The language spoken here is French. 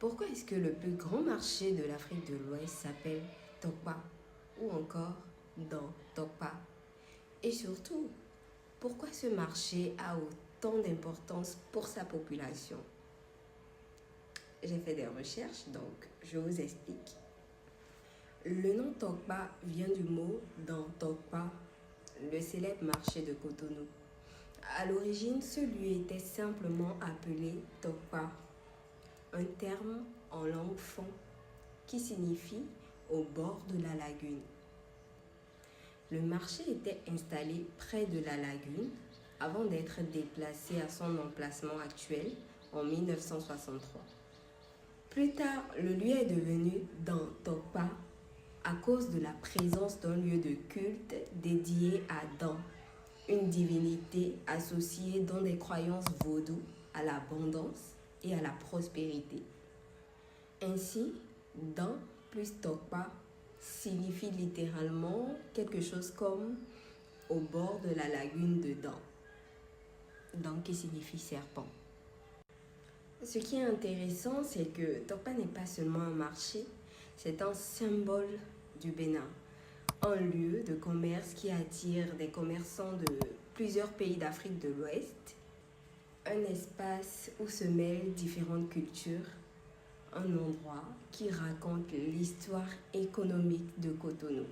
Pourquoi est-ce que le plus grand marché de l'Afrique de l'Ouest s'appelle Tokpa ou encore dans Tokpa? Et surtout, pourquoi ce marché a autant d'importance pour sa population? J'ai fait des recherches, donc je vous explique. Le nom Tokpa vient du mot dans Tokpa, le célèbre marché de Cotonou. À l'origine, ce lieu était simplement appelé Tokpa, un terme en langue fon qui signifie au bord de la lagune. Le marché était installé près de la lagune avant d'être déplacé à son emplacement actuel en 1963. Plus tard, le lieu est devenu dans Tokpa à cause de la présence d'un lieu de culte dédié à Dan, une divinité associée dans des croyances vaudou à l'abondance et à la prospérité. Ainsi, Dan plus Tokpa signifie littéralement quelque chose comme au bord de la lagune de Dan. Dan qui signifie serpent. Ce qui est intéressant, c'est que Tokpa n'est pas seulement un marché, c'est un symbole du Bénin, un lieu de commerce qui attire des commerçants de plusieurs pays d'Afrique de l'Ouest, un espace où se mêlent différentes cultures, un endroit qui raconte l'histoire économique de Cotonou.